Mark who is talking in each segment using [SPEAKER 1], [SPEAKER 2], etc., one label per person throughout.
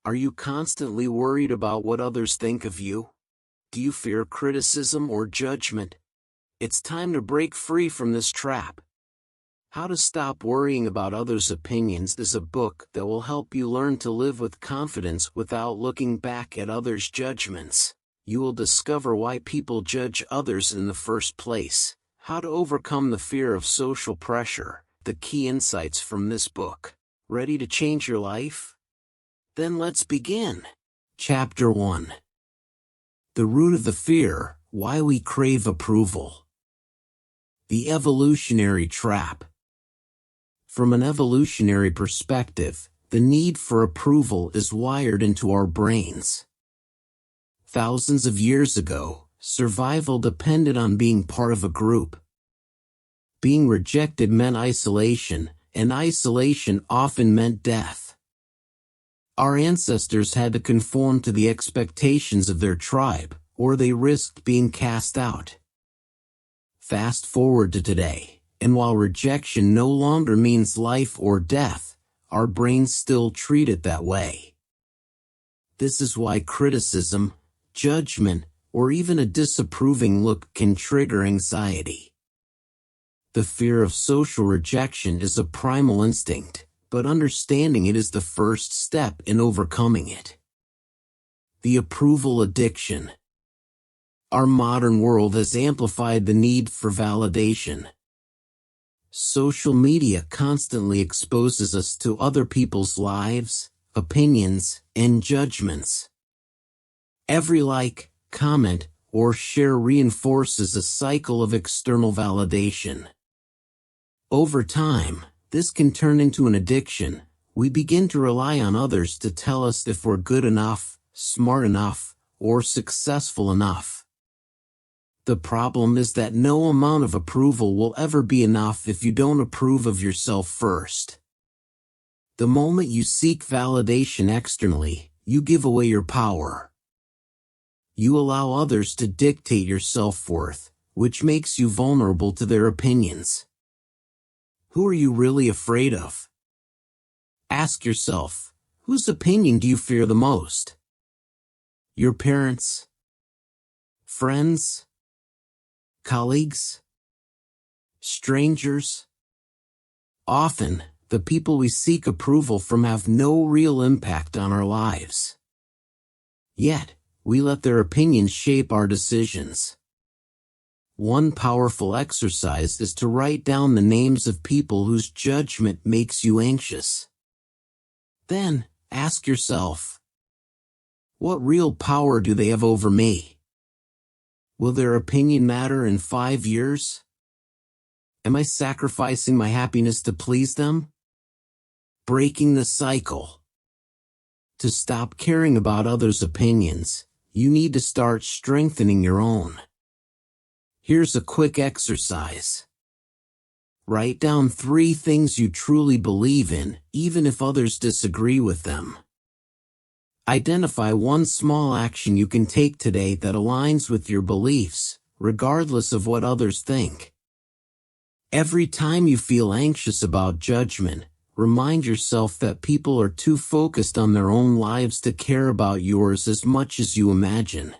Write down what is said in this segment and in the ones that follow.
[SPEAKER 1] Are you constantly worried about what others think of you? Do you fear criticism or judgment? It's time to break free from this trap. How to Stop Worrying About Others' Opinions is a book that will help you learn to live with confidence without looking back at others' judgments. You will discover why people judge others in the first place, how to overcome the fear of social pressure, the key insights from this book. Ready to change your life? Then let's begin. Chapter 1. The Root of the Fear: Why We Crave Approval. The Evolutionary Trap. From an evolutionary perspective, the need for approval is wired into our brains. Thousands of years ago, survival depended on being part of a group. Being rejected meant isolation, and isolation often meant death. Our ancestors had to conform to the expectations of their tribe, or they risked being cast out. Fast forward to today, and while rejection no longer means life or death, our brains still treat it that way. This is why criticism, judgment, or even a disapproving look can trigger anxiety. The fear of social rejection is a primal instinct, but understanding it is the first step in overcoming it. The approval addiction. Our modern world has amplified the need for validation. Social media constantly exposes us to other people's lives, opinions, and judgments. Every like, comment, or share reinforces a cycle of external validation. Over time, this can turn into an addiction. We begin to rely on others to tell us if we're good enough, smart enough, or successful enough. The problem is that no amount of approval will ever be enough if you don't approve of yourself first. The moment you seek validation externally, you give away your power. You allow others to dictate your self-worth, which makes you vulnerable to their opinions. Who are you really afraid of? Ask yourself, whose opinion do you fear the most? Your parents? Friends? Colleagues? Strangers? Often, the people we seek approval from have no real impact on our lives. Yet, we let their opinions shape our decisions. One powerful exercise is to write down the names of people whose judgment makes you anxious. Then, ask yourself, what real power do they have over me? Will their opinion matter in 5 years? Am I sacrificing my happiness to please them? Breaking the cycle. To stop caring about others' opinions, you need to start strengthening your own. Here's a quick exercise. Write down 3 things you truly believe in, even if others disagree with them. Identify one small action you can take today that aligns with your beliefs, regardless of what others think. Every time you feel anxious about judgment, remind yourself that people are too focused on their own lives to care about yours as much as you imagine.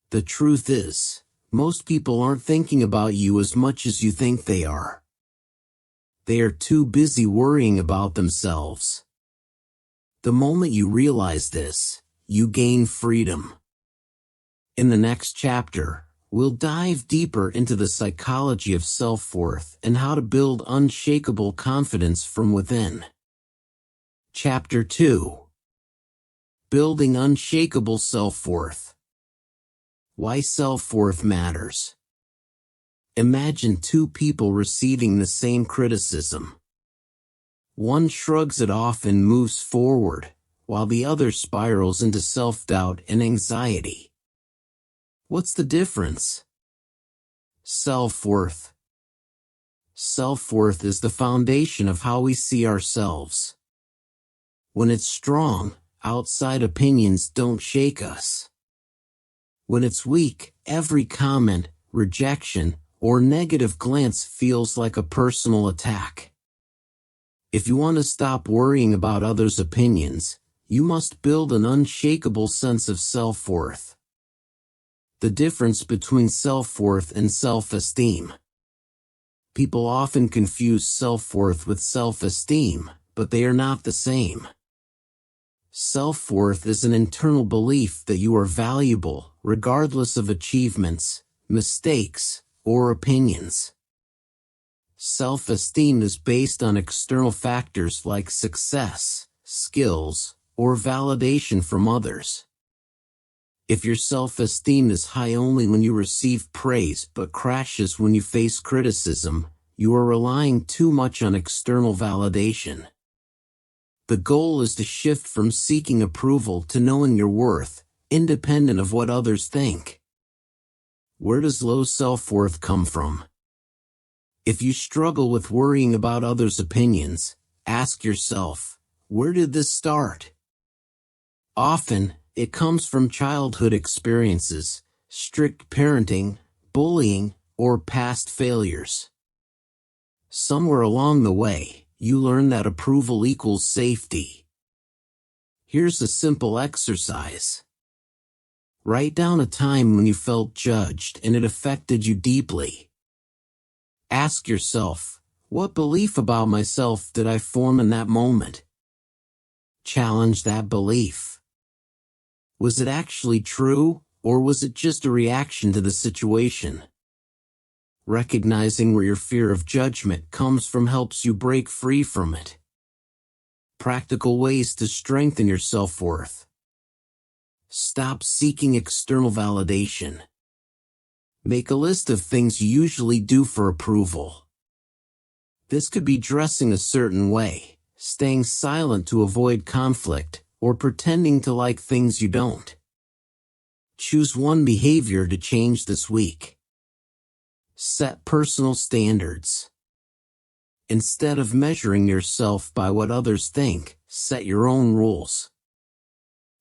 [SPEAKER 1] The truth is, most people aren't thinking about you as much as you think they are. They are too busy worrying about themselves. The moment you realize this, you gain freedom. In the next chapter, we'll dive deeper into the psychology of self-worth and how to build unshakable confidence from within. Chapter 2. Building Unshakable Self-Worth. Why self-worth matters. Imagine 2 people receiving the same criticism. One shrugs it off and moves forward, while the other spirals into self-doubt and anxiety. What's the difference? Self-worth. Self-worth is the foundation of how we see ourselves. When it's strong, outside opinions don't shake us. When it's weak, every comment, rejection, or negative glance feels like a personal attack. If you want to stop worrying about others' opinions, You must build an unshakable sense of self-worth. The difference between self-worth and self-esteem. People often confuse self-worth with self-esteem, but they are not the same. Self-worth is an internal belief that you are valuable, regardless of achievements, mistakes, or opinions. Self-esteem is based on external factors like success, skills, or validation from others. If your self-esteem is high only when you receive praise but crashes when you face criticism, you are relying too much on external validation. The goal is to shift from seeking approval to knowing your worth, independent of what others think. Where does low self-worth come from? If you struggle with worrying about others' opinions, ask yourself, where did this start? Often, it comes from childhood experiences, strict parenting, bullying, or past failures. Somewhere along the way, you learn that approval equals safety. Here's a simple exercise. Write down a time when you felt judged and it affected you deeply. Ask yourself, what belief about myself did I form in that moment? Challenge that belief. Was it actually true, or was it just a reaction to the situation? Recognizing where your fear of judgment comes from helps you break free from it. Practical ways to strengthen your self-worth. Stop seeking external validation. Make a list of things you usually do for approval. This could be dressing a certain way, staying silent to avoid conflict, or pretending to like things you don't. Choose one behavior to change this week. Set personal standards. Instead of measuring yourself by what others think, set your own rules.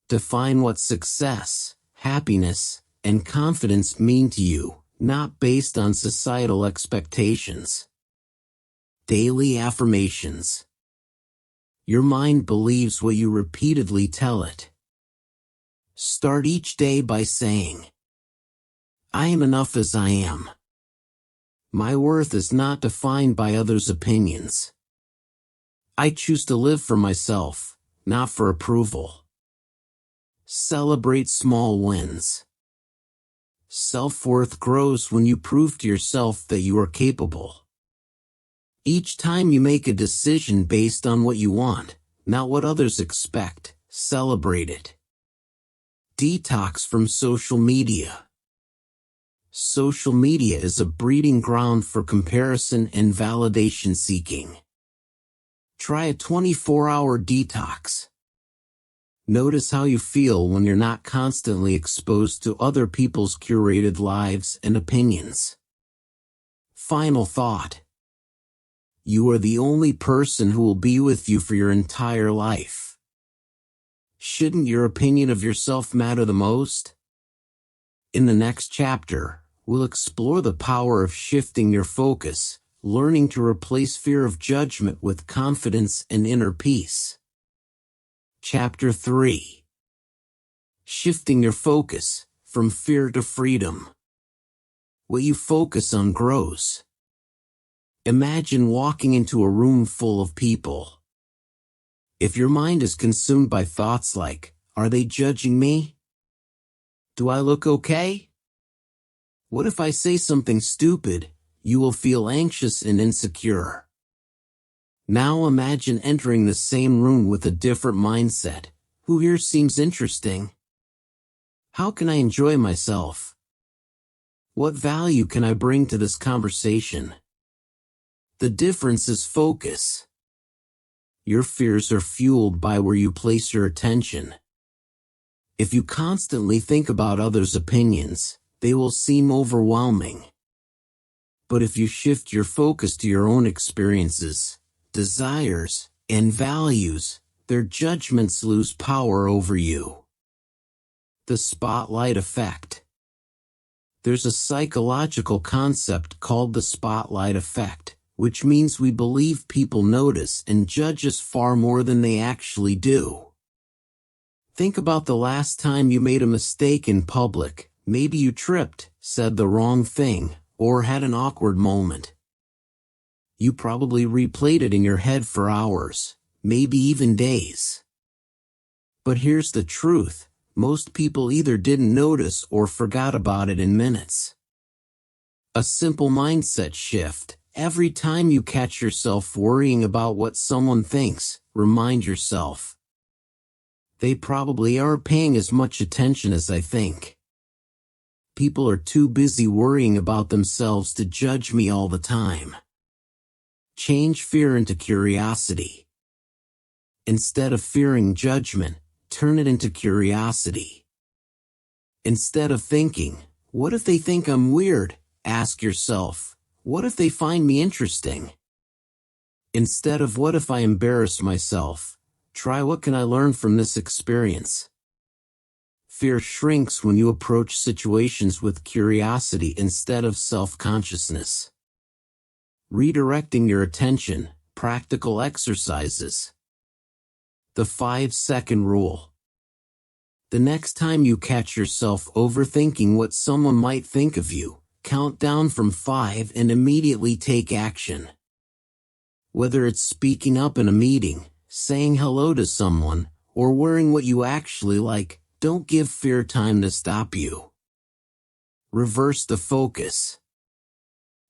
[SPEAKER 1] Define what success, happiness, and confidence mean to you, not based on societal expectations. Daily affirmations. Your mind believes what you repeatedly tell it. Start each day by saying, I am enough as I am. My worth is not defined by others' opinions. I choose to live for myself, not for approval. Celebrate small wins. Self-worth grows when you prove to yourself that you are capable. Each time you make a decision based on what you want, not what others expect, celebrate it. Detox from social media. Social media is a breeding ground for comparison and validation seeking. Try a 24-hour detox. Notice how you feel when you're not constantly exposed to other people's curated lives and opinions. Final thought. You are the only person who will be with you for your entire life. Shouldn't your opinion of yourself matter the most? In the next chapter, we'll explore the power of shifting your focus, learning to replace fear of judgment with confidence and inner peace. Chapter 3. Shifting your focus, from fear to freedom. What you focus on grows. Imagine walking into a room full of people. If your mind is consumed by thoughts like, are they judging me? Do I look okay? What if I say something stupid? You will feel anxious and insecure. Now imagine entering the same room with a different mindset. Who here seems interesting? How can I enjoy myself? What value can I bring to this conversation? The difference is focus. Your fears are fueled by where you place your attention. If you constantly think about others' opinions, they will seem overwhelming. But if you shift your focus to your own experiences, desires, and values, their judgments lose power over you. The spotlight effect. There's a psychological concept called the spotlight effect, which means we believe people notice and judge us far more than they actually do. Think about the last time you made a mistake in public. Maybe you tripped, said the wrong thing, or had an awkward moment. You probably replayed it in your head for hours, maybe even days. But here's the truth. Most people either didn't notice or forgot about it in minutes. A simple mindset shift. Every time you catch yourself worrying about what someone thinks, remind yourself, they probably aren't paying as much attention as I think. People are too busy worrying about themselves to judge me all the time. Change fear into curiosity. Instead of fearing judgment, turn it into curiosity. Instead of thinking, what if they think I'm weird? Ask yourself, what if they find me interesting? Instead of what if I embarrass myself, try what can I learn from this experience? Fear shrinks when you approach situations with curiosity instead of self-consciousness. Redirecting your attention, practical exercises. The 5-second rule. The next time you catch yourself overthinking what someone might think of you, count down from 5 and immediately take action. Whether it's speaking up in a meeting, saying hello to someone, or wearing what you actually like, don't give fear time to stop you. Reverse the focus.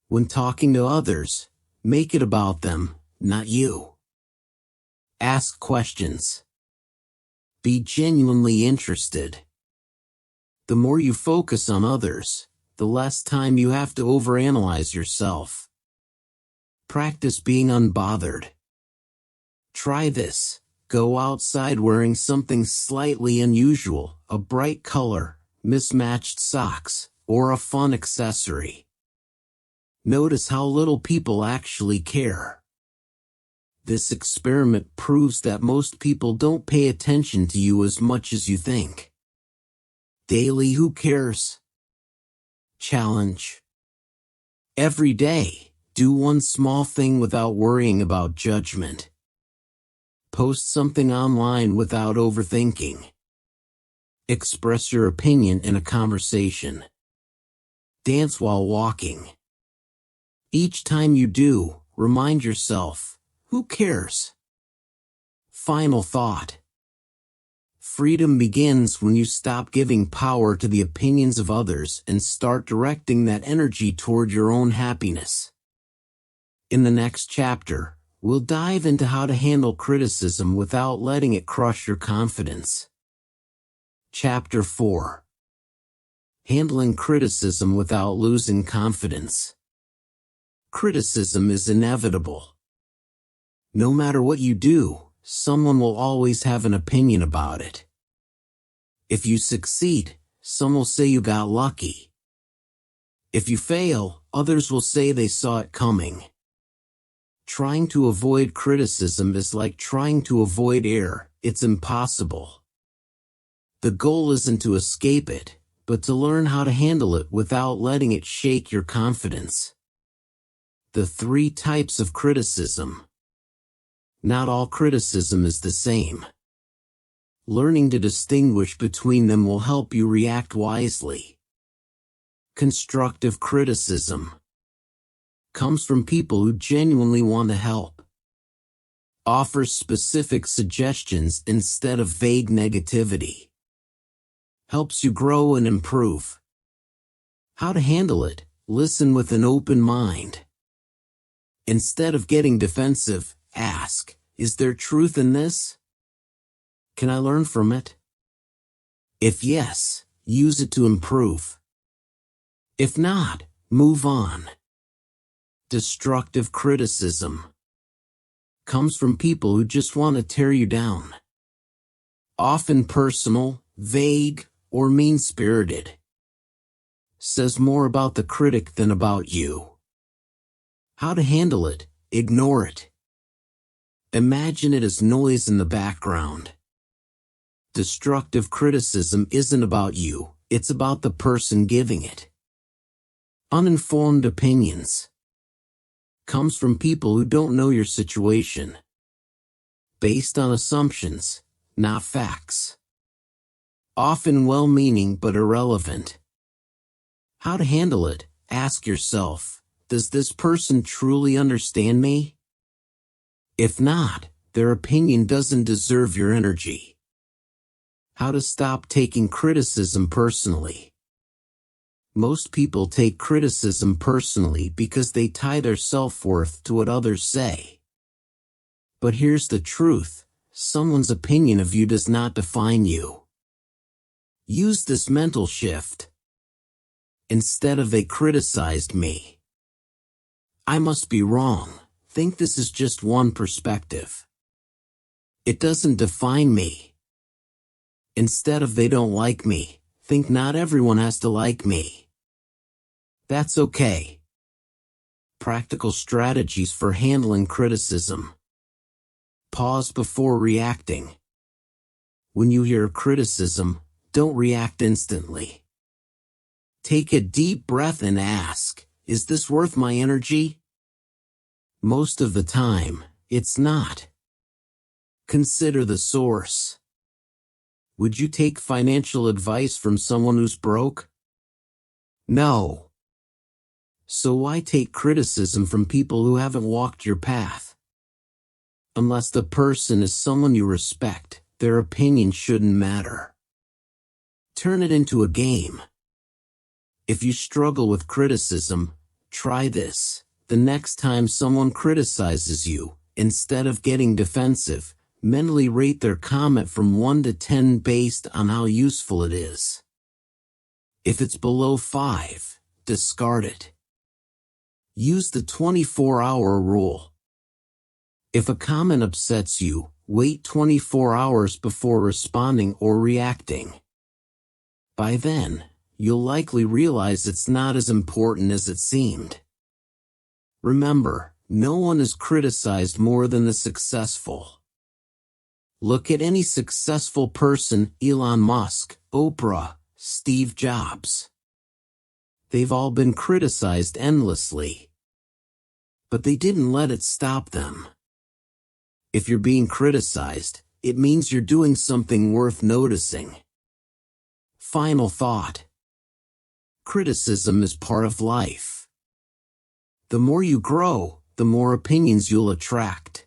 [SPEAKER 1] When talking to others, make it about them, not you. Ask questions. Be genuinely interested. The more you focus on others, the less time you have to overanalyze yourself. Practice being unbothered. Try this. Go outside wearing something slightly unusual, a bright color, mismatched socks, or a fun accessory. Notice how little people actually care. This experiment proves that most people don't pay attention to you as much as you think. Daily Who Cares? Challenge. Every day, do one small thing without worrying about judgment. Post something online without overthinking. Express your opinion in a conversation. Dance while walking. Each time you do, remind yourself, who cares? Final thought. Freedom begins when you stop giving power to the opinions of others and start directing that energy toward your own happiness. In the next chapter, we'll dive into how to handle criticism without letting it crush your confidence. Chapter 4. Handling criticism without losing confidence. Criticism is inevitable. No matter what you do, someone will always have an opinion about it. If you succeed, some will say you got lucky. If you fail, others will say they saw it coming. Trying to avoid criticism is like trying to avoid air. It's impossible. The goal isn't to escape it, but to learn how to handle it without letting it shake your confidence. The 3 types of criticism. Not all criticism is the same. Learning to distinguish between them will help you react wisely. Constructive criticism comes from people who genuinely want to help. Offers specific suggestions instead of vague negativity. Helps you grow and improve. How to handle it? Listen with an open mind. Instead of getting defensive, ask, is there truth in this? Can I learn from it? If yes, use it to improve. If not, move on. Destructive criticism comes from people who just want to tear you down. Often personal, vague, or mean-spirited. Says more about the critic than about you. How to handle it? Ignore it. Imagine it as noise in the background. Destructive criticism isn't about you, it's about the person giving it. Uninformed opinions comes from people who don't know your situation. Based on assumptions, not facts. often well-meaning but irrelevant. How to handle it? Ask yourself, does this person truly understand me? If not, their opinion doesn't deserve your energy. How to stop taking criticism personally? Most people take criticism personally because they tie their self-worth to what others say. But here's the truth, someone's opinion of you does not define you. Use this mental shift. Instead of "they criticized me," "I must be wrong," think "this is just one perspective. It doesn't define me." Instead of "they don't like me," think "not everyone has to like me. That's okay." Practical strategies for handling criticism. Pause before reacting. When you hear criticism, don't react instantly. Take a deep breath and ask, is this worth my energy? Most of the time, it's not. Consider the source. Would you take financial advice from someone who's broke? No. So why take criticism from people who haven't walked your path? Unless the person is someone you respect, their opinion shouldn't matter. Turn it into a game. If you struggle with criticism, try this. The next time someone criticizes you, instead of getting defensive, mentally rate their comment from 1 to 10 based on how useful it is. If it's below 5, discard it. Use the 24-hour rule. If a comment upsets you, wait 24 hours before responding or reacting. By then, you'll likely realize it's not as important as it seemed. Remember, no one is criticized more than the successful. Look at any successful person: Elon Musk, Oprah, Steve Jobs. They've all been criticized endlessly. But they didn't let it stop them. If you're being criticized, it means you're doing something worth noticing. Final thought. Criticism is part of life. The more you grow, the more opinions you'll attract.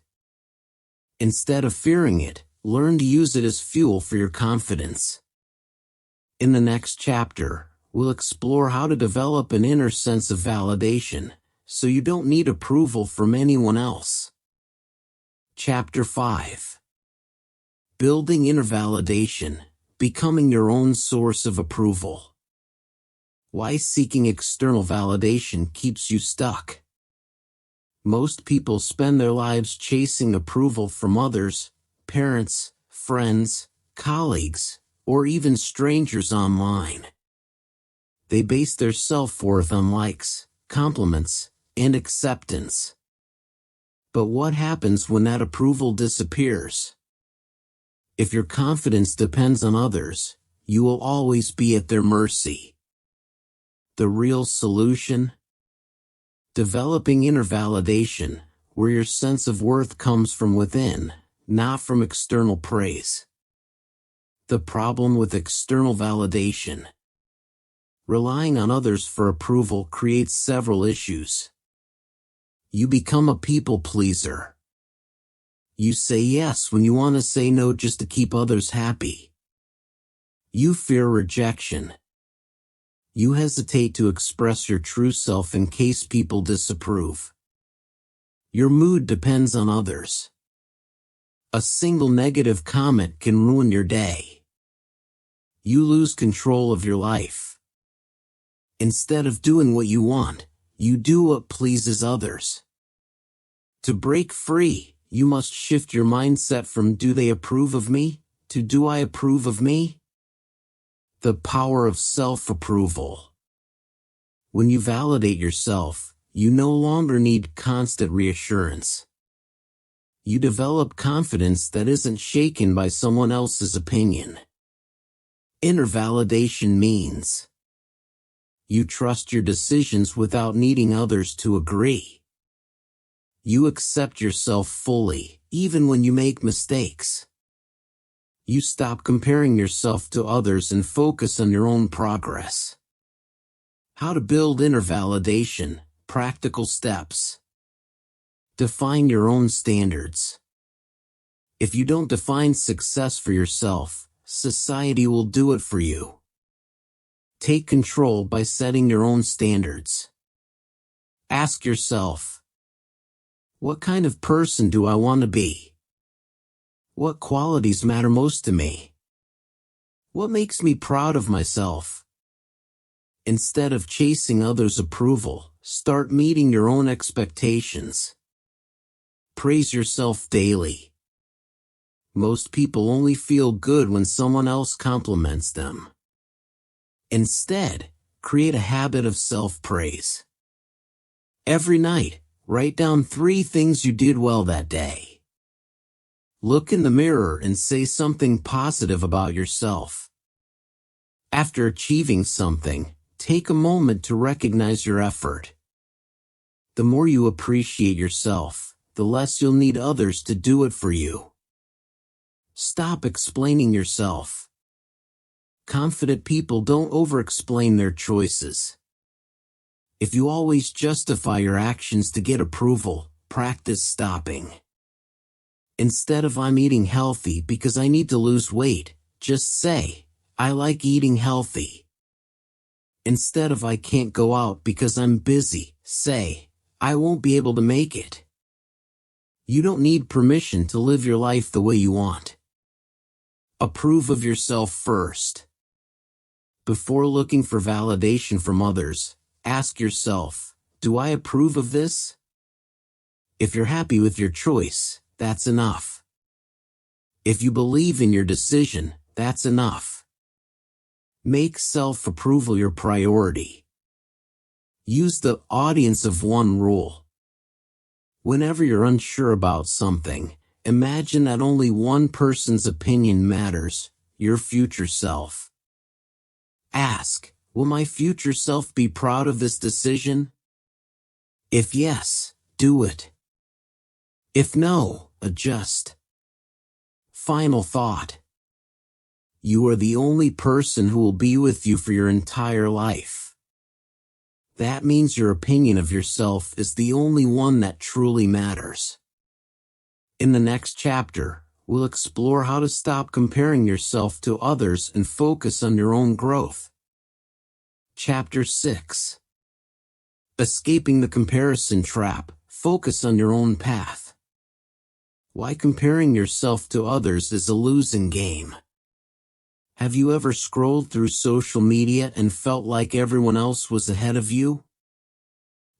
[SPEAKER 1] Instead of fearing it, learn to use it as fuel for your confidence. In the next chapter, we'll explore how to develop an inner sense of validation, so you don't need approval from anyone else. Chapter 5. Building inner validation, becoming your own source of approval. Why seeking external validation keeps you stuck. Most people spend their lives chasing approval from others, parents, friends, colleagues, or even strangers online. They base their self-worth on likes, compliments, and acceptance. But what happens when that approval disappears? If your confidence depends on others, you will always be at their mercy. The real solution? Developing inner validation, where your sense of worth comes from within, not from external praise. The problem with external validation. Relying on others for approval creates several issues. You become a people pleaser. You say yes when you want to say no just to keep others happy. You fear rejection. You hesitate to express your true self in case people disapprove. Your mood depends on others. A single negative comment can ruin your day. You lose control of your life. Instead of doing what you want, you do what pleases others. To break free, you must shift your mindset from "do they approve of me?" to "do I approve of me?" The power of self-approval. When you validate yourself, you no longer need constant reassurance. You develop confidence that isn't shaken by someone else's opinion. Inner validation means you trust your decisions without needing others to agree. You accept yourself fully, even when you make mistakes. You stop comparing yourself to others and focus on your own progress. How to build inner validation, practical steps. Define your own standards. If you don't define success for yourself, society will do it for you. Take control by setting your own standards. Ask yourself, what kind of person do I want to be? What qualities matter most to me? What makes me proud of myself? Instead of chasing others' approval, start meeting your own expectations. Praise yourself daily. Most people only feel good when someone else compliments them. Instead, create a habit of self-praise. Every night, write down 3 things you did well that day. Look in the mirror and say something positive about yourself. After achieving something, take a moment to recognize your effort. The more you appreciate yourself, the less you'll need others to do it for you. Stop explaining yourself. Confident people don't over-explain their choices. If you always justify your actions to get approval, practice stopping. Instead of "I'm eating healthy because I need to lose weight," just say, "I like eating healthy." Instead of "I can't go out because I'm busy," say, "I won't be able to make it." You don't need permission to live your life the way you want. Approve of yourself first. Before looking for validation from others, ask yourself, do I approve of this? If you're happy with your choice, that's enough. If you believe in your decision, that's enough. Make self-approval your priority. Use the audience of one rule. Whenever you're unsure about something, imagine that only one person's opinion matters, your future self. Ask, will my future self be proud of this decision? If yes, do it. If no, adjust. Final thought. You are the only person who will be with you for your entire life. That means your opinion of yourself is the only one that truly matters. In the next chapter, we'll explore how to stop comparing yourself to others and focus on your own growth. Chapter 6. Escaping the comparison trap, focus on your own path. Why comparing yourself to others is a losing game. Have you ever scrolled through social media and felt like everyone else was ahead of you?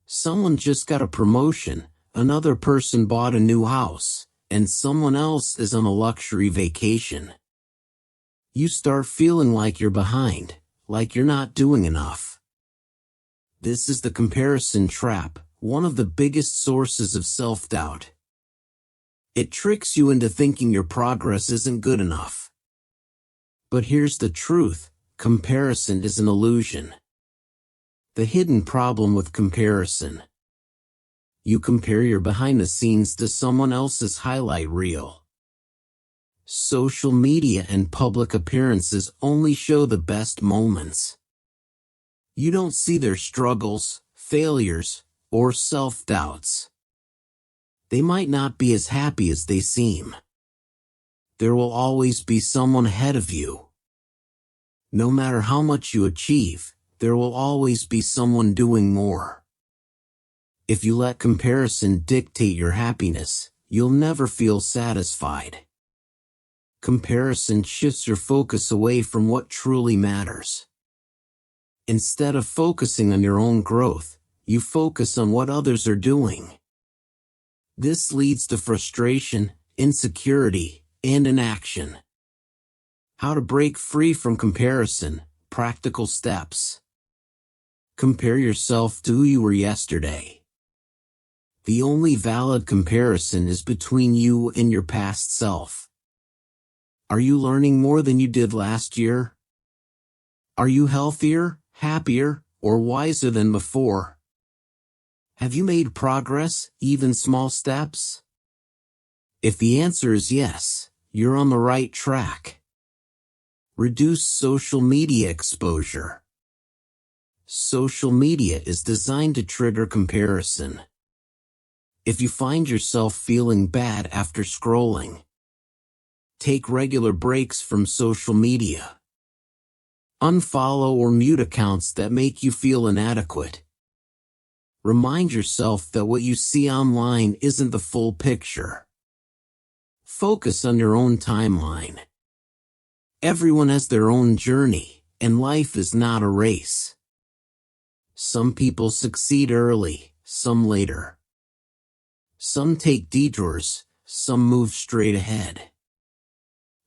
[SPEAKER 1] Someone just got a promotion, another person bought a new house, and someone else is on a luxury vacation. You start feeling like you're behind, like you're not doing enough. This is the comparison trap, one of the biggest sources of self-doubt. It tricks you into thinking your progress isn't good enough. But here's the truth, comparison is an illusion. The hidden problem with comparison. You compare your behind the scenes to someone else's highlight reel. Social media and public appearances only show the best moments. You don't see their struggles, failures, or self-doubts. They might not be as happy as they seem. There will always be someone ahead of you. No matter how much you achieve, there will always be someone doing more. If you let comparison dictate your happiness, you'll never feel satisfied. Comparison shifts your focus away from what truly matters. Instead of focusing on your own growth, you focus on what others are doing. This leads to frustration, insecurity, and inaction. How to break free from comparison, practical steps. Compare yourself to who you were yesterday. The only valid comparison is between you and your past self. Are you learning more than you did last year? Are you healthier, happier, or wiser than before? Have you made progress, even small steps? If the answer is yes, you're on the right track. Reduce social media exposure. Social media is designed to trigger comparison. If you find yourself feeling bad after scrolling, take regular breaks from social media. Unfollow or mute accounts that make you feel inadequate. Remind yourself that what you see online isn't the full picture. Focus on your own timeline. Everyone has their own journey, and life is not a race. Some people succeed early, some later. Some take detours, some move straight ahead.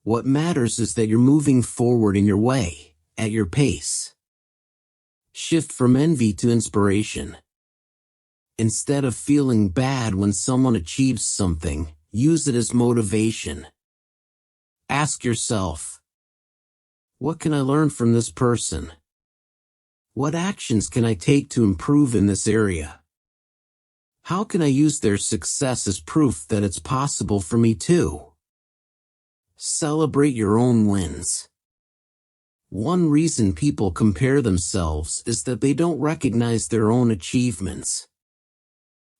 [SPEAKER 1] What matters is that you're moving forward in your way, at your pace. Shift from envy to inspiration. Instead of feeling bad when someone achieves something, use it as motivation. Ask yourself, what can I learn from this person? What actions can I take to improve in this area? How can I use their success as proof that it's possible for me too? Celebrate your own wins. One reason people compare themselves is that they don't recognize their own achievements.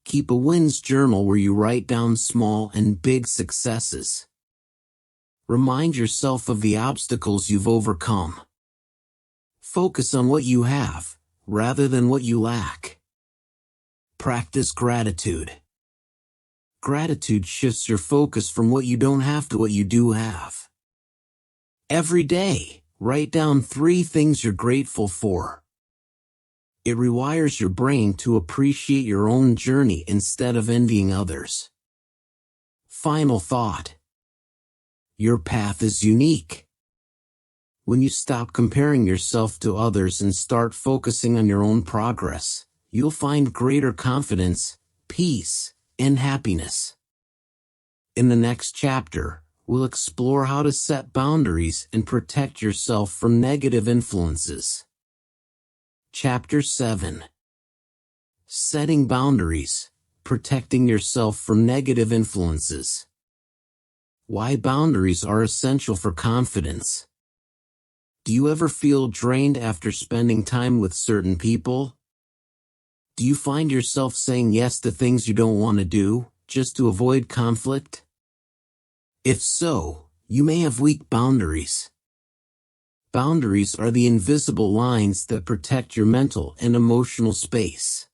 [SPEAKER 1] Keep a wins journal where you write down small and big successes. Remind yourself of the obstacles you've overcome. Focus on what you have, rather than what you lack. Practice gratitude. Gratitude shifts your focus from what you don't have to what you do have. Every day, write down 3 things you're grateful for. It rewires your brain to appreciate your own journey instead of envying others. Final thought. Your path is unique. When you stop comparing yourself to others and start focusing on your own progress, you'll find greater confidence, peace, and happiness. In the next chapter, we'll explore how to set boundaries and protect yourself from negative influences. Chapter 7. Setting boundaries, protecting yourself from negative influences. Why boundaries are essential for confidence. Do you ever feel drained after spending time with certain people? Do you find yourself saying yes to things you don't want to do, just to avoid conflict? If so, you may have weak boundaries. Boundaries are the invisible lines that protect your mental and emotional space.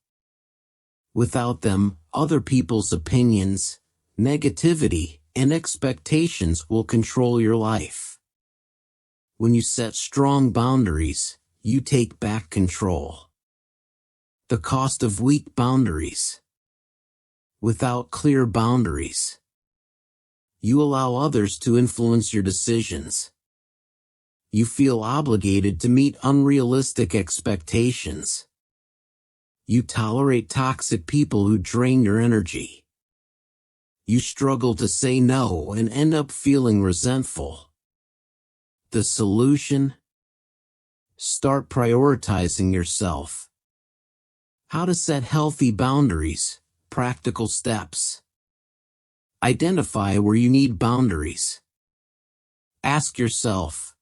[SPEAKER 1] Without them, other people's opinions, negativity, and expectations will control your life. When you set strong boundaries, you take back control. The cost of weak boundaries. Without clear boundaries, you allow others to influence your decisions. You feel obligated to meet unrealistic expectations. You tolerate toxic people who drain your energy. You struggle to say no and end up feeling resentful. The solution? Start prioritizing yourself. How to set healthy boundaries, practical steps. Identify where you need boundaries. Ask yourself,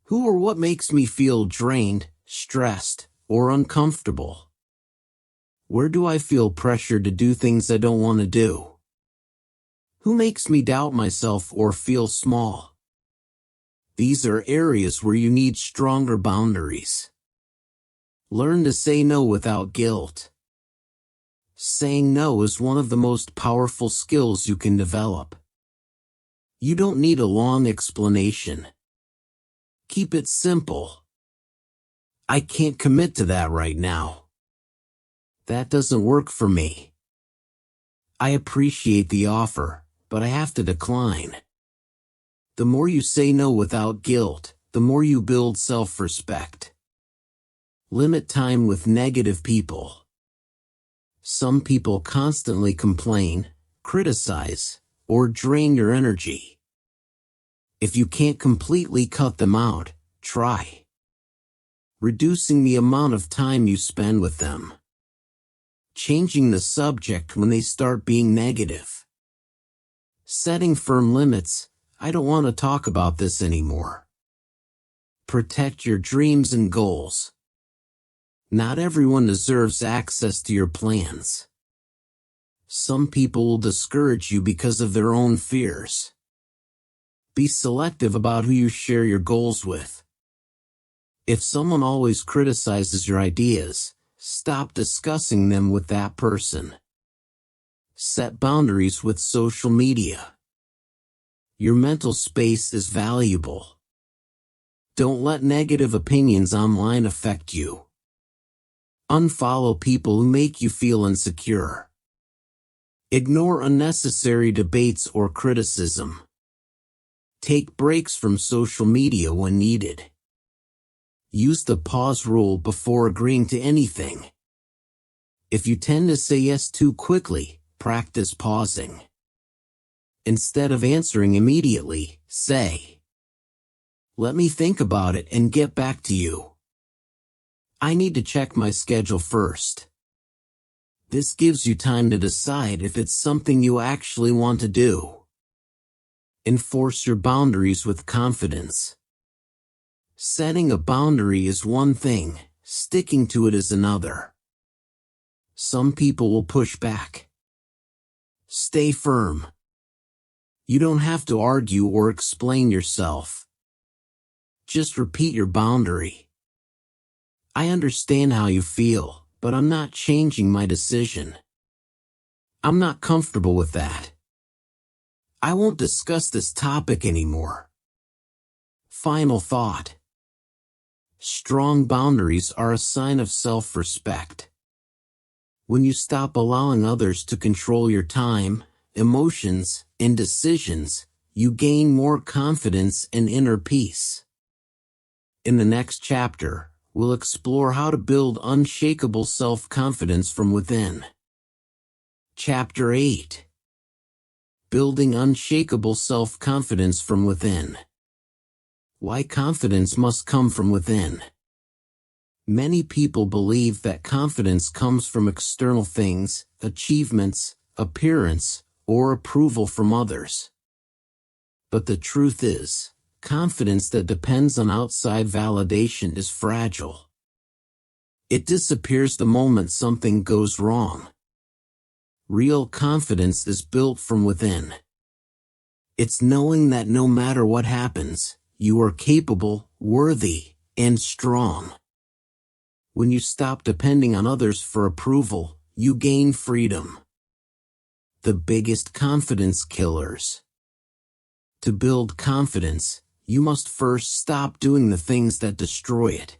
[SPEAKER 1] who or what makes me feel drained, stressed, or uncomfortable? Where do I feel pressured to do things I don't want to do? Who makes me doubt myself or feel small? These are areas where you need stronger boundaries. Learn to say no without guilt. Saying no is one of the most powerful skills you can develop. You don't need a long explanation. Keep it simple. I can't commit to that right now. That doesn't work for me. I appreciate the offer, but I have to decline. The more you say no without guilt, the more you build self-respect. Limit time with negative people. Some people constantly complain, criticize, or drain your energy. If you can't completely cut them out, try reducing the amount of time you spend with them. Changing the subject when they start being negative. Setting firm limits, I don't want to talk about this anymore. Protect your dreams and goals. Not everyone deserves access to your plans. Some people will discourage you because of their own fears. Be selective about who you share your goals with. If someone always criticizes your ideas, stop discussing them with that person. Set boundaries with social media. Your mental space is valuable. Don't let negative opinions online affect you. Unfollow people who make you feel insecure. Ignore unnecessary debates or criticism. Take breaks from social media when needed. Use the pause rule before agreeing to anything. If you tend to say yes too quickly, practice pausing. Instead of answering immediately, say, "Let me think about it and get back to you. I need to check my schedule first." This gives you time to decide if it's something you actually want to do. Enforce your boundaries with confidence. Setting a boundary is one thing, sticking to it is another. Some people will push back. Stay firm. You don't have to argue or explain yourself. Just repeat your boundary. I understand how you feel, but I'm not changing my decision. I'm not comfortable with that. I won't discuss this topic anymore. Final thought. Strong boundaries are a sign of self-respect. When you stop allowing others to control your time, emotions, and decisions, you gain more confidence and inner peace. In the next chapter, we'll explore how to build unshakable self-confidence from within. Chapter 8. Building unshakable self-confidence from within. Why confidence must come from within. Many people believe that confidence comes from external things, achievements, appearance, or approval from others. But the truth is, confidence that depends on outside validation is fragile. It disappears the moment something goes wrong. Real confidence is built from within. It's knowing that no matter what happens, you are capable, worthy, and strong. When you stop depending on others for approval, you gain freedom. The biggest confidence killers. To build confidence, you must first stop doing the things that destroy it.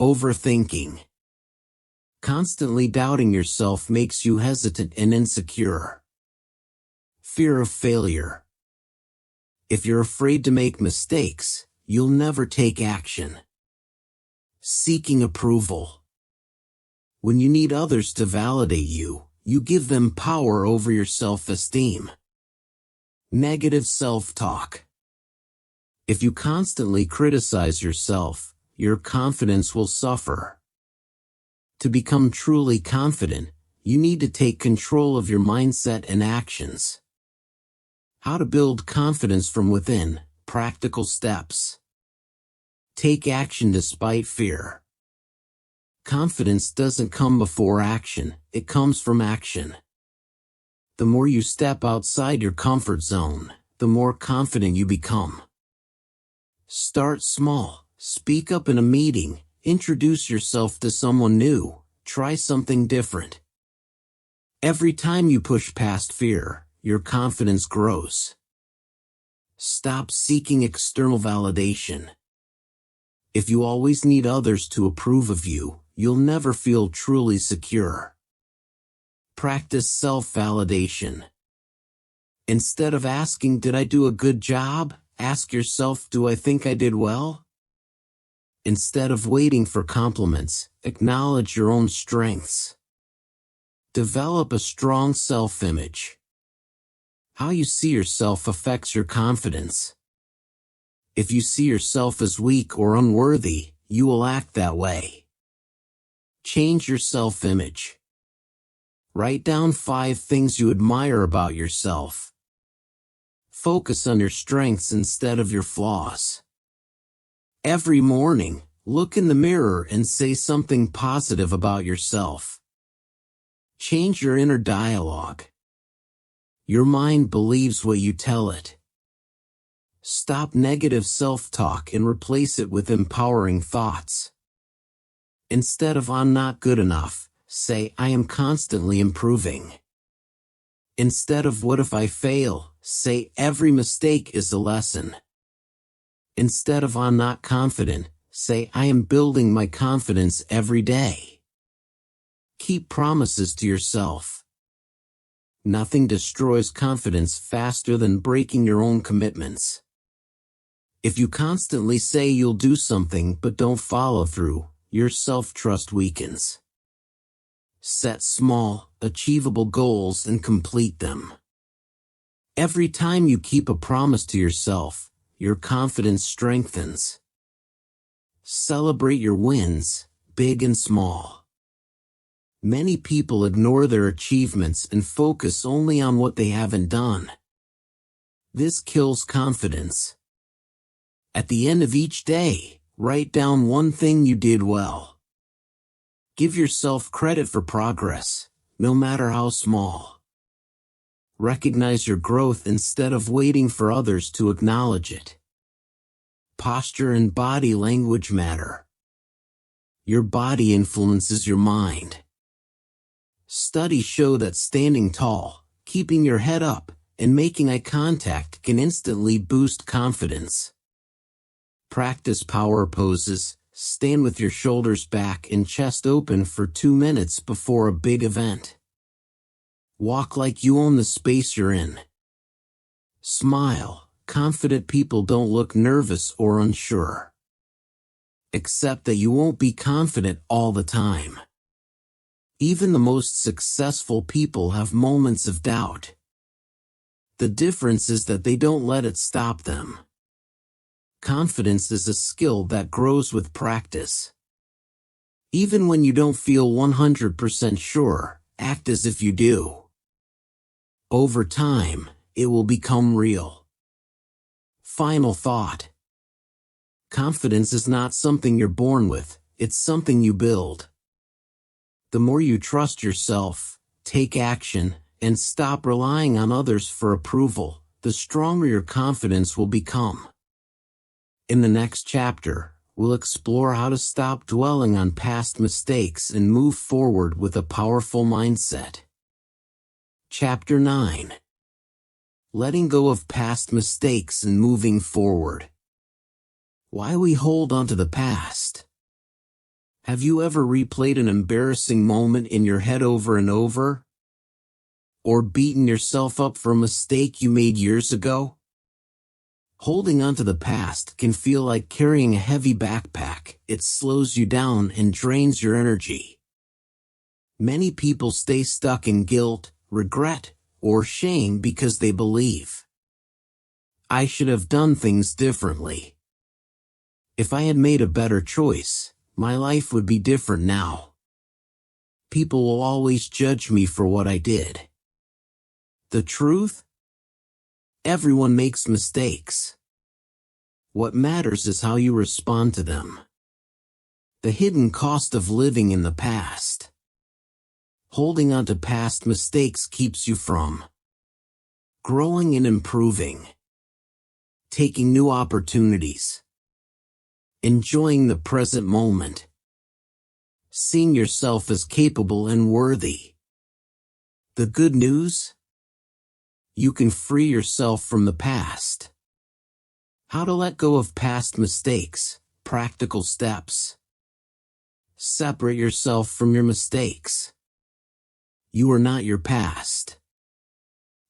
[SPEAKER 1] Overthinking. Constantly doubting yourself makes you hesitant and insecure. Fear of failure. If you're afraid to make mistakes, you'll never take action. Seeking approval. When you need others to validate you, you give them power over your self-esteem. Negative self-talk. If you constantly criticize yourself, your confidence will suffer. To become truly confident, you need to take control of your mindset and actions. How to build confidence from within, practical steps. Take action despite fear. Confidence doesn't come before action, it comes from action. The more you step outside your comfort zone, the more confident you become. Start small, speak up in a meeting, introduce yourself to someone new, try something different. Every time you push past fear, your confidence grows. Stop seeking external validation. If you always need others to approve of you, you'll never feel truly secure. Practice self-validation. Instead of asking, "Did I do a good job?" ask yourself, "Do I think I did well?" Instead of waiting for compliments, acknowledge your own strengths. Develop a strong self-image. How you see yourself affects your confidence. If you see yourself as weak or unworthy, you will act that way. Change your self-image. Write down 5 things you admire about yourself. Focus on your strengths instead of your flaws. Every morning, look in the mirror and say something positive about yourself. Change your inner dialogue. Your mind believes what you tell it. Stop negative self-talk and replace it with empowering thoughts. Instead of "I'm not good enough," say "I am constantly improving." Instead of "what if I fail," say "every mistake is a lesson." Instead of "I'm not confident," say "I am building my confidence every day." Keep promises to yourself. Nothing destroys confidence faster than breaking your own commitments. If you constantly say you'll do something but don't follow through, your self-trust weakens. Set small, achievable goals and complete them. Every time you keep a promise to yourself, your confidence strengthens. Celebrate your wins, big and small. Many people ignore their achievements and focus only on what they haven't done. This kills confidence. At the end of each day, write down one thing you did well. Give yourself credit for progress, no matter how small. Recognize your growth instead of waiting for others to acknowledge it. Posture and body language matter. Your body influences your mind. Studies show that standing tall, keeping your head up, and making eye contact can instantly boost confidence. Practice power poses. Stand with your shoulders back and chest open for 2 minutes before a big event. Walk like you own the space you're in. Smile. Confident people don't look nervous or unsure. Accept that you won't be confident all the time. Even the most successful people have moments of doubt. The difference is that they don't let it stop them. Confidence is a skill that grows with practice. Even when you don't feel 100% sure, act as if you do. Over time, it will become real. Final thought. Confidence is not something you're born with, it's something you build. The more you trust yourself, take action, and stop relying on others for approval, the stronger your confidence will become. In the next chapter, we'll explore how to stop dwelling on past mistakes and move forward with a powerful mindset. Chapter 9. Letting go of past mistakes and moving forward. Why we hold on to the past. Have you ever replayed an embarrassing moment in your head over and over? Or beaten yourself up for a mistake you made years ago? Holding on to the past can feel like carrying a heavy backpack. It slows you down and drains your energy. Many people stay stuck in guilt, regret, or shame because they believe, "I should have done things differently. If I had made a better choice, my life would be different now. People will always judge me for what I did." The truth? Everyone makes mistakes. What matters is how you respond to them. The hidden cost of living in the past. Holding on to past mistakes keeps you from growing and improving, taking new opportunities, enjoying the present moment, seeing yourself as capable and worthy. The good news? You can free yourself from the past. How to let go of past mistakes, practical steps. Separate yourself from your mistakes. You are not your past.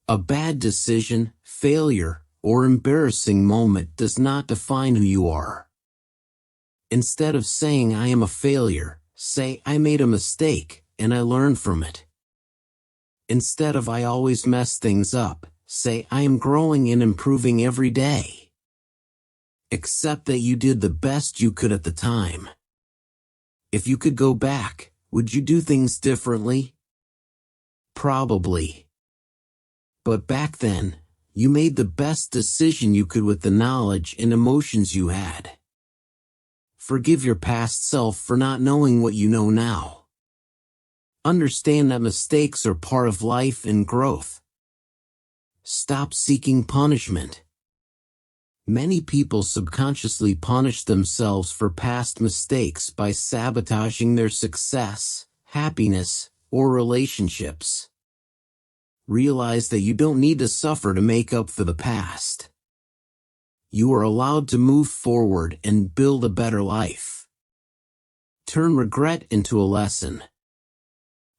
[SPEAKER 1] A bad decision, failure, or embarrassing moment does not define who you are. Instead of saying "I am a failure," say "I made a mistake, and I learned from it." Instead of "I always mess things up," say "I am growing and improving every day." Accept that you did the best you could at the time. If you could go back, would you do things differently? Probably. But back then, You made the best decision you could with the knowledge and emotions you had. Forgive your past self for not knowing what you know now. Understand that mistakes are part of life and growth. Stop seeking punishment. Many people subconsciously punish themselves for past mistakes by sabotaging their success, happiness, or relationships. Realize that you don't need to suffer to make up for the past. You are allowed to move forward and build a better life. Turn regret into a lesson.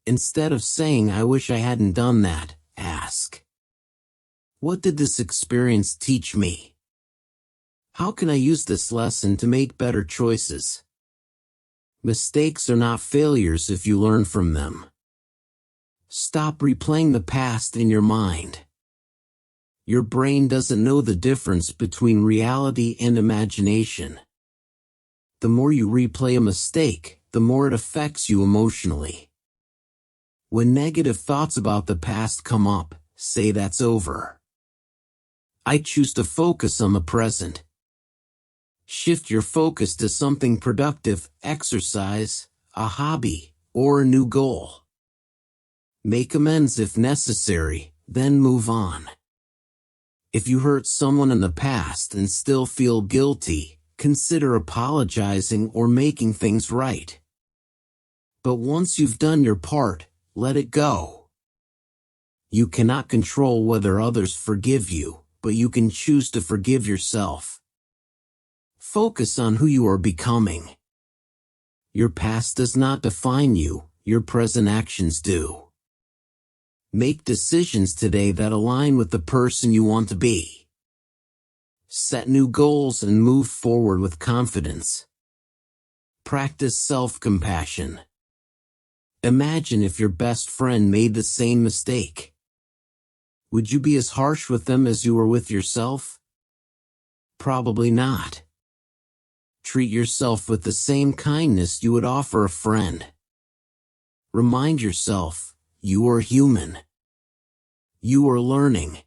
[SPEAKER 1] Instead of saying, "I wish I hadn't done that," ask, "What did this experience teach me? How can I use this lesson to make better choices?" Mistakes are not failures if you learn from them. Stop replaying the past in your mind. Your brain doesn't know the difference between reality and imagination. The more you replay a mistake, the more it affects you emotionally. When negative thoughts about the past come up, say that's over. I choose to focus on the present. Shift your focus to something productive, exercise, a hobby, or a new goal. Make amends if necessary, then move on. If you hurt someone in the past and still feel guilty, consider apologizing or making things right. But once you've done your part, let it go. You cannot control whether others forgive you, but you can choose to forgive yourself. Focus on who you are becoming. Your past does not define you, your present actions do. Make decisions today that align with the person you want to be. Set new goals and move forward with confidence. Practice self-compassion. Imagine if your best friend made the same mistake. Would you be as harsh with them as you were with yourself? Probably not. Treat yourself with the same kindness you would offer a friend. Remind yourself, you are human. You are learning.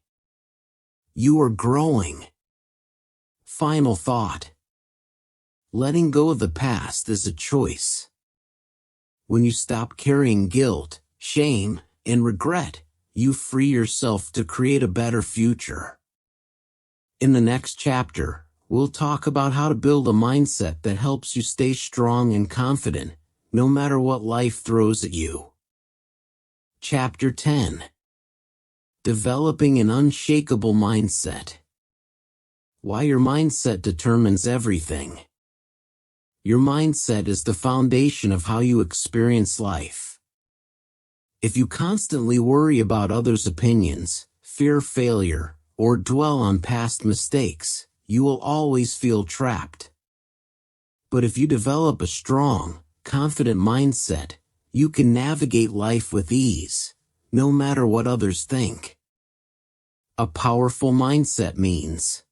[SPEAKER 1] You are growing. Final thought. Letting go of the past is a choice. When you stop carrying guilt, shame, and regret, you free yourself to create a better future. In the next chapter, we'll talk about how to build a mindset that helps you stay strong and confident, no matter what life throws at you. Chapter 10. Developing an unshakable mindset. Why your mindset determines everything. Your mindset is the foundation of how you experience life. If you constantly worry about others' opinions, fear failure, or dwell on past mistakes, you will always feel trapped. But if you develop a strong, confident mindset, you can navigate life with ease, no matter what others think. A powerful mindset means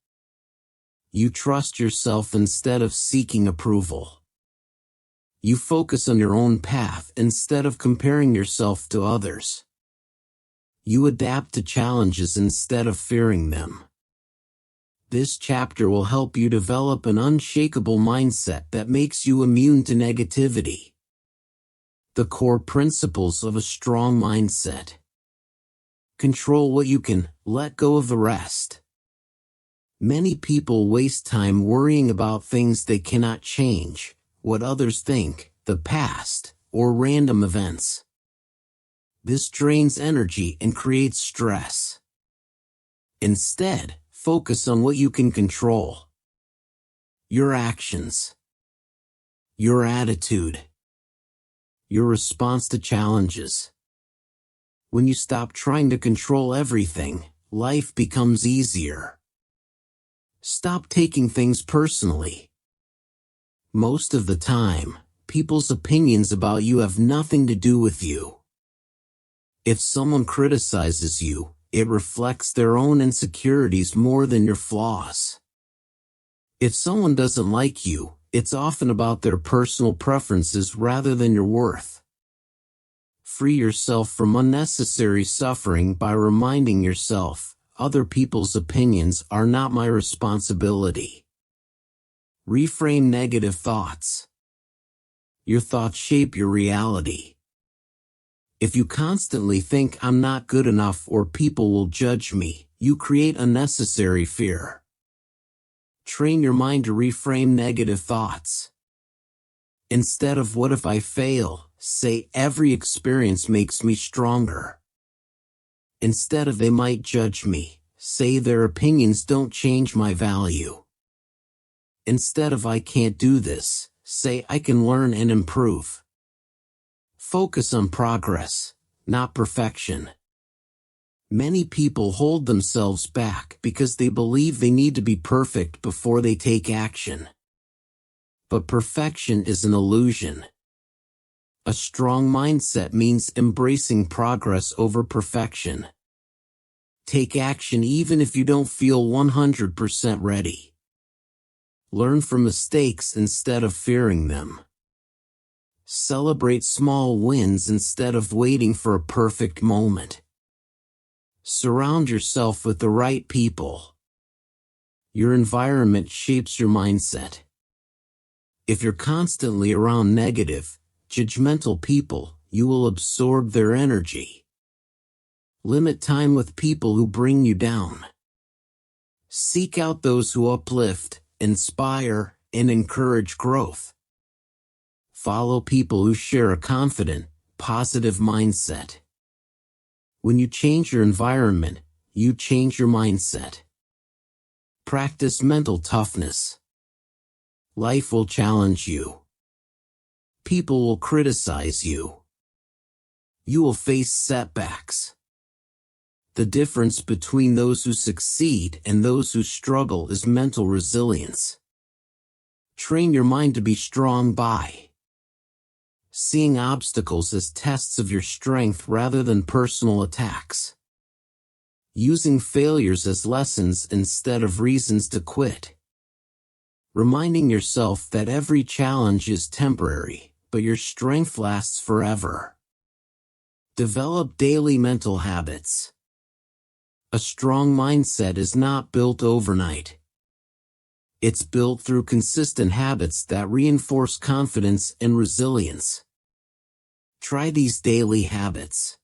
[SPEAKER 1] you trust yourself instead of seeking approval. You focus on your own path instead of comparing yourself to others. You adapt to challenges instead of fearing them. This chapter will help you develop an unshakable mindset that makes you immune to negativity. The core principles of a strong mindset. Control what you can, let go of the rest. Many people waste time worrying about things they cannot change, what others think, the past, or random events. This drains energy and creates stress. Instead, focus on what you can control. Your actions. Your attitude. Your response to challenges. When you stop trying to control everything, life becomes easier. Stop taking things personally. Most of the time, people's opinions about you have nothing to do with you. If someone criticizes you, it reflects their own insecurities more than your flaws. If someone doesn't like you, it's often about their personal preferences rather than your worth. Free yourself from unnecessary suffering by reminding yourself, other people's opinions are not my responsibility. Reframe negative thoughts. Your thoughts shape your reality. If you constantly think I'm not good enough or people will judge me, you create unnecessary fear. Train your mind to reframe negative thoughts. Instead of what if I fail, say every experience makes me stronger. Instead of they might judge me, say their opinions don't change my value. Instead of I can't do this, say I can learn and improve. Focus on progress, not perfection. Many people hold themselves back because they believe they need to be perfect before they take action. But perfection is an illusion. A strong mindset means embracing progress over perfection. Take action even if you don't feel 100% ready. Learn from mistakes instead of fearing them. Celebrate small wins instead of waiting for a perfect moment. Surround yourself with the right people. Your environment shapes your mindset. If you're constantly around negative, judgmental people, you will absorb their energy. Limit time with people who bring you down. Seek out those who uplift, inspire, and encourage growth. Follow people who share a confident, positive mindset. When you change your environment, you change your mindset. Practice mental toughness. Life will challenge you. People will criticize you. You will face setbacks. The difference between those who succeed and those who struggle is mental resilience. Train your mind to be strong by seeing obstacles as tests of your strength rather than personal attacks. Using failures as lessons instead of reasons to quit. Reminding yourself that every challenge is temporary, but your strength lasts forever. Develop daily mental habits. A strong mindset is not built overnight. It's built through consistent habits that reinforce confidence and resilience. Try these daily habits.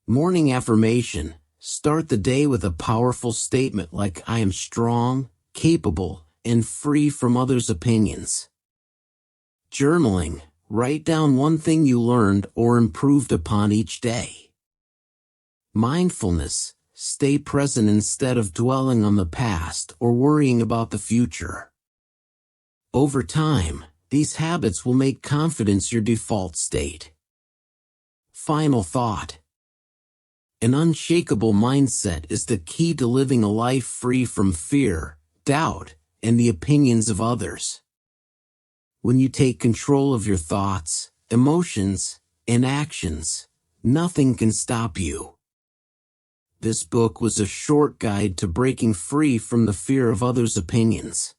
[SPEAKER 1] Morning affirmation. Start the day with a powerful statement like I am strong, capable, and free from others' opinions. Journaling. Write down one thing you learned or improved upon each day. Mindfulness. Stay present instead of dwelling on the past or worrying about the future. Over time, these habits will make confidence your default state. Final thought. An unshakable mindset is the key to living a life free from fear, doubt, and the opinions of others. When you take control of your thoughts, emotions, and actions, nothing can stop you. This book was a short guide to breaking free from the fear of others' opinions.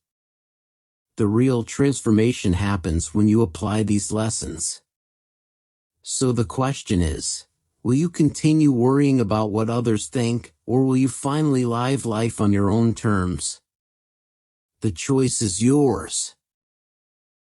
[SPEAKER 1] The real transformation happens when you apply these lessons. So the question is, will you continue worrying about what others think, or will you finally live life on your own terms? The choice is yours.